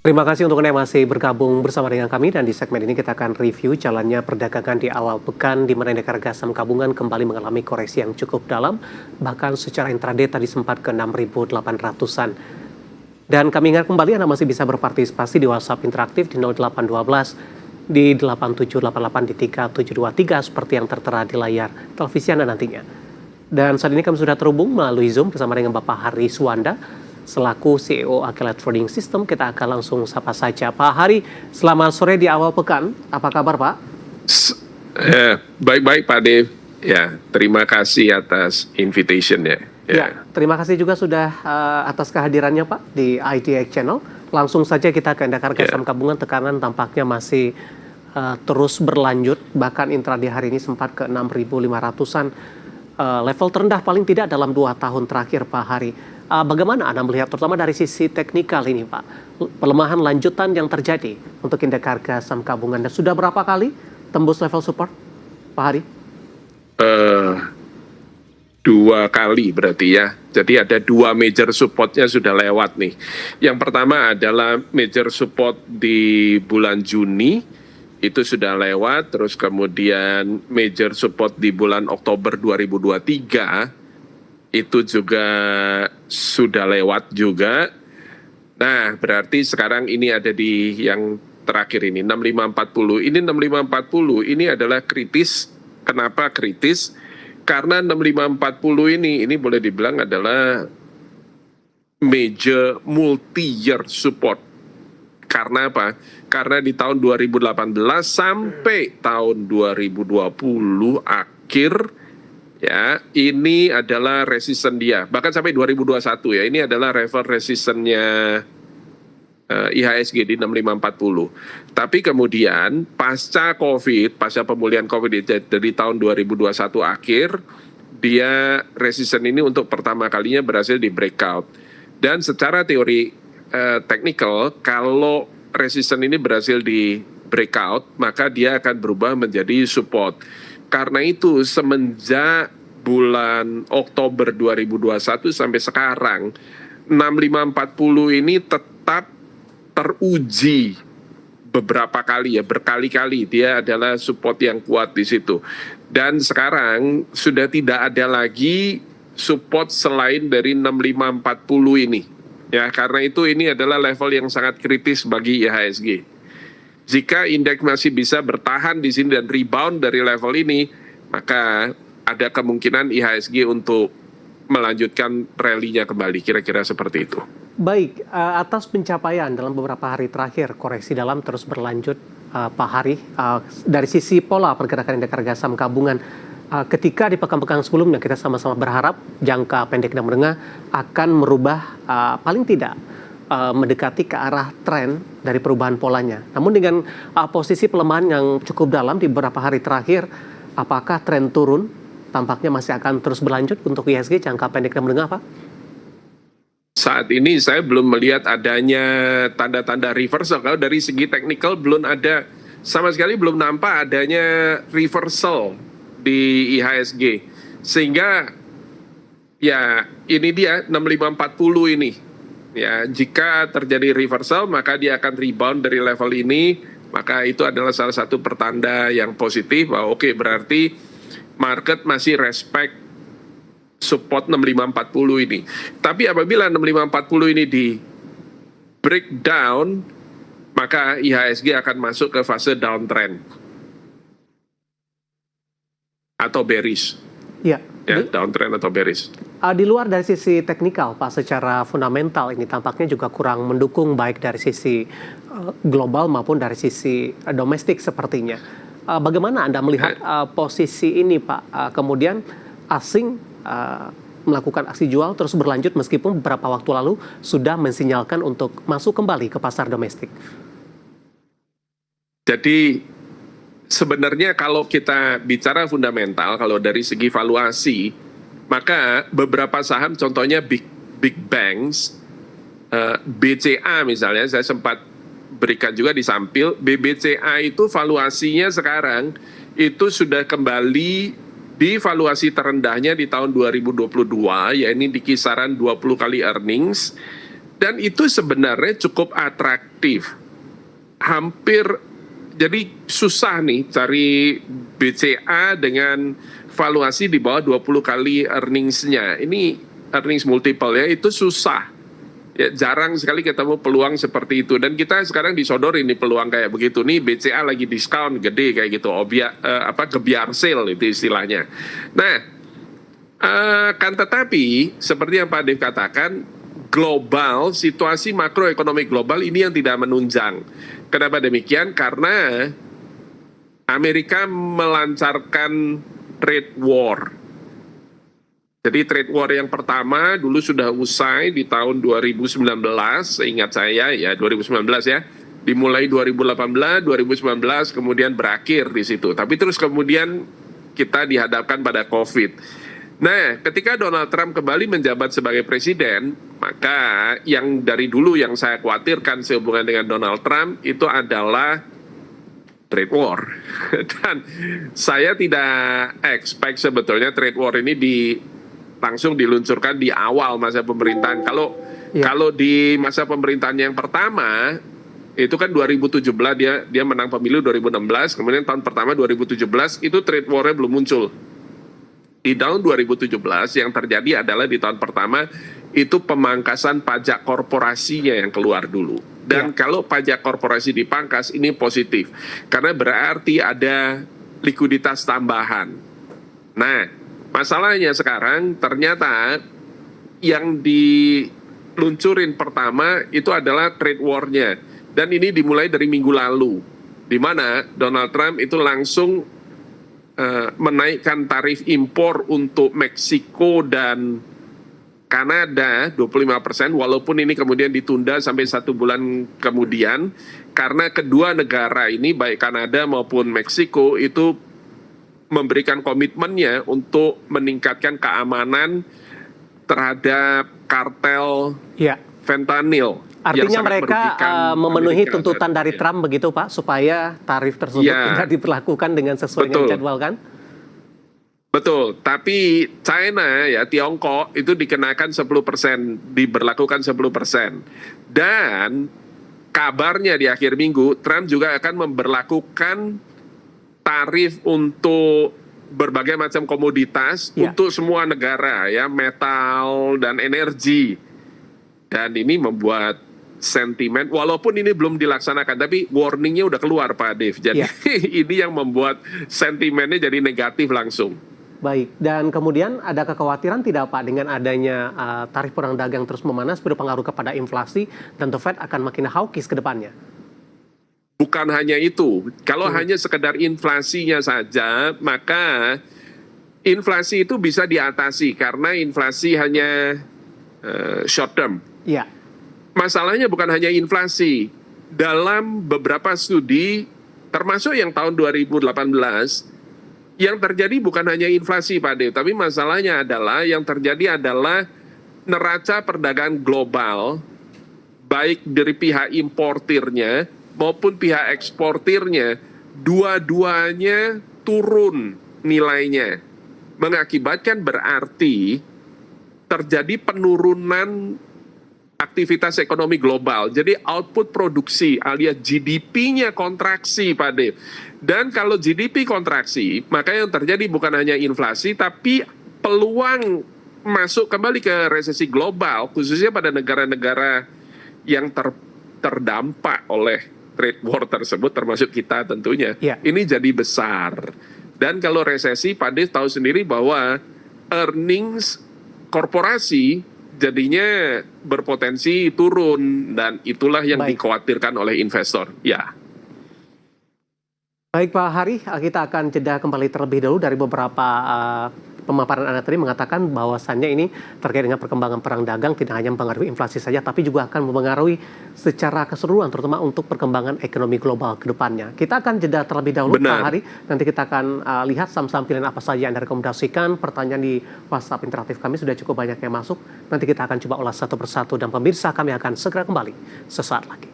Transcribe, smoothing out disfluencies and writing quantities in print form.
Terima kasih untuk Anda yang masih bergabung bersama dengan kami dan di segmen ini kita akan review jalannya perdagangan di awal pekan di mana indeks harga saham gabungan kembali mengalami koreksi yang cukup dalam, bahkan secara intraday tadi sempat ke 6.800-an. Dan kami ingat kembali Anda masih bisa berpartisipasi di WhatsApp interaktif di 0812 di 8788 di 3723 seperti yang tertera di layar televisi Anda nantinya. Dan saat ini kami sudah terhubung melalui Zoom bersama dengan Bapak Hari Suwanda selaku CEO Akilat Trading System. Kita akan langsung sapa saja. Pak Hari, selamat sore di awal pekan. Apa kabar, Pak? Baik-baik, Pak Dev. Ya, terima kasih atas invitation-nya. Ya, terima kasih juga sudah atas kehadirannya, Pak, di IDX Channel. Langsung saja kita ke indeks harga saham gabungan. Tekanan tampaknya masih terus berlanjut. Bahkan intraday hari ini sempat ke 6.500-an. Level terendah paling tidak dalam 2 tahun terakhir, Pak Hari. Bagaimana Anda melihat terutama dari sisi teknikal ini, Pak, pelemahan lanjutan yang terjadi untuk indeks harga saham gabungan dan sudah berapa kali tembus level support, Pak Hari? 2 kali berarti ya. Jadi ada 2 major supportnya sudah lewat nih. Yang pertama adalah major support di bulan Juni, itu sudah lewat. Terus kemudian major support di bulan Oktober 2023, itu juga sudah lewat juga. Nah, berarti sekarang ini ada di yang terakhir ini, 6540. Ini 6540 ini adalah kritis. Kenapa kritis? Karena 6540 ini boleh dibilang adalah major multi-year support. Karena apa? Karena di tahun 2018 sampai tahun 2020 akhir, ya, ini adalah resisten dia. Bahkan sampai 2021 ya, ini adalah level resistennya IHSG di 6540. Tapi kemudian pasca COVID, pasca pemulihan COVID dari tahun 2021 akhir, dia resisten ini untuk pertama kalinya berhasil di breakout. Dan secara teori technical, kalau resisten ini berhasil di breakout, maka dia akan berubah menjadi support. Karena itu semenjak bulan Oktober 2021 sampai sekarang, 6540 ini tetap teruji beberapa kali ya, berkali-kali dia adalah support yang kuat di situ. Dan sekarang sudah tidak ada lagi support selain dari 6540 ini. Ya, karena itu ini adalah level yang sangat kritis bagi IHSG. Jika indeks masih bisa bertahan di sini dan rebound dari level ini, maka ada kemungkinan IHSG untuk melanjutkan rally-nya kembali, kira-kira seperti itu. Baik, atas pencapaian dalam beberapa hari terakhir, koreksi dalam terus berlanjut, Pak Hari. Dari sisi pola pergerakan indeks harga saham gabungan, ketika di pekan-pekan sebelumnya kita sama-sama berharap jangka pendek dan menengah akan merubah paling tidak mendekati ke arah tren dari perubahan polanya. Namun dengan posisi pelemahan yang cukup dalam di beberapa hari terakhir, apakah tren turun tampaknya masih akan terus berlanjut untuk IHSG jangka pendek dan menengah, Pak? Saat ini saya belum melihat adanya tanda-tanda reversal. Kalau dari segi teknikal belum ada, sama sekali belum nampak adanya reversal di IHSG. Sehingga ya ini dia 6540 ini. Ya, jika terjadi reversal maka dia akan rebound dari level ini, maka itu adalah salah satu pertanda yang positif bahwa oke, berarti market masih respect support 6540 ini. Tapi apabila 6540 ini di breakdown, maka IHSG akan masuk ke fase downtrend atau bearish. Ya, downtrend atau bearish. Di luar dari sisi teknikal, Pak, secara fundamental ini tampaknya juga kurang mendukung baik dari sisi global maupun dari sisi domestik sepertinya. Bagaimana Anda melihat posisi ini, Pak? Kemudian asing melakukan aksi jual terus berlanjut meskipun beberapa waktu lalu sudah mensinyalkan untuk masuk kembali ke pasar domestik. Jadi sebenarnya kalau kita bicara fundamental, kalau dari segi valuasi, maka beberapa saham contohnya big banks, BCA misalnya, saya sempat berikan juga di sampil, BBCA itu valuasinya sekarang itu sudah kembali di valuasi terendahnya di tahun 2022, yakni di kisaran 20 kali earnings. Dan itu sebenarnya cukup atraktif. Hampir, jadi susah nih cari BCA dengan valuasi di bawah 20 kali earnings-nya. Ini earnings multiple ya, itu susah. Ya, jarang sekali ketemu peluang seperti itu. Dan kita sekarang disodorin nih peluang kayak begitu. Nih BCA lagi diskon gede kayak gitu. Gebiar sale itu istilahnya. Nah, kan tetapi seperti yang Pak Dev katakan, global, situasi makroekonomi global ini yang tidak menunjang. Kenapa demikian? Karena Amerika melancarkan trade war. Jadi trade war yang pertama dulu sudah usai di tahun 2019, seingat saya ya 2019 ya. Dimulai 2018, 2019 kemudian berakhir di situ. Tapi terus kemudian kita dihadapkan pada COVID. Nah, ketika Donald Trump kembali menjabat sebagai presiden, maka yang dari dulu yang saya khawatirkan sehubungan dengan Donald Trump itu adalah trade war. Dan saya tidak expect sebetulnya trade war ini langsung diluncurkan di awal masa pemerintahan. Kalau di masa pemerintahan yang pertama itu kan 2017 dia menang pemilu 2016, kemudian tahun pertama 2017 itu trade war-nya belum muncul. Di tahun 2017 yang terjadi adalah di tahun pertama itu pemangkasan pajak korporasinya yang keluar dulu. Dan kalau pajak korporasi dipangkas ini positif karena berarti ada likuiditas tambahan. Nah, masalahnya sekarang ternyata yang diluncurin pertama itu adalah trade war-nya. Dan ini dimulai dari minggu lalu, di mana Donald Trump itu langsung menaikkan tarif impor untuk Meksiko dan Kanada 25%, walaupun ini kemudian ditunda sampai 1 bulan kemudian, karena kedua negara ini, baik Kanada maupun Meksiko, itu memberikan komitmennya untuk meningkatkan keamanan terhadap kartel fentanyl. Artinya mereka memenuhi tuntutan dari Trump begitu Pak, supaya tarif tersebut tidak diberlakukan dengan sesuai dengan jadwal kan? Betul, tapi China ya, Tiongkok itu dikenakan 10%, diberlakukan 10%. Dan kabarnya di akhir minggu, Trump juga akan memberlakukan tarif untuk berbagai macam komoditas untuk semua negara ya, metal dan energi. Dan ini membuat sentimen, walaupun ini belum dilaksanakan, tapi warningnya udah keluar Pak Dev. Jadi ini yang membuat sentimennya jadi negatif langsung. Baik, dan kemudian ada kekhawatiran tidak Pak dengan adanya tarif perang dagang terus memanas berpengaruh kepada inflasi dan The Fed akan makin hawkish ke depannya? Bukan hanya itu, kalau hanya sekedar inflasinya saja, maka inflasi itu bisa diatasi karena inflasi hanya short term. Masalahnya bukan hanya inflasi. Dalam beberapa studi, termasuk yang tahun 2018, yang terjadi bukan hanya inflasi Pak Dev, tapi masalahnya adalah yang terjadi adalah neraca perdagangan global, baik dari pihak importirnya maupun pihak eksportirnya, dua-duanya turun nilainya. Mengakibatkan berarti terjadi penurunan aktivitas ekonomi global. Jadi output produksi alias GDP-nya kontraksi Pak Dev. Dan kalau GDP kontraksi, maka yang terjadi bukan hanya inflasi, tapi peluang masuk kembali ke resesi global, khususnya pada negara-negara yang terdampak oleh trade war tersebut, termasuk kita tentunya. Ini jadi besar. Dan kalau resesi, Pak Dev tahu sendiri bahwa earnings korporasi jadinya berpotensi turun, dan itulah yang dikhawatirkan oleh investor. Baik Pak Hari, kita akan jeda kembali terlebih dahulu dari beberapa pemaparan Anda tadi mengatakan bahwasannya ini terkait dengan perkembangan perang dagang tidak hanya mempengaruhi inflasi saja, tapi juga akan mempengaruhi secara keseluruhan, terutama untuk perkembangan ekonomi global ke depannya. Kita akan jeda terlebih dahulu Pak Hari, nanti kita akan lihat saham-saham pilihan apa saja yang Anda rekomendasikan. Pertanyaan di WhatsApp interaktif kami sudah cukup banyak yang masuk, nanti kita akan coba ulas satu persatu, dan pemirsa kami akan segera kembali sesaat lagi.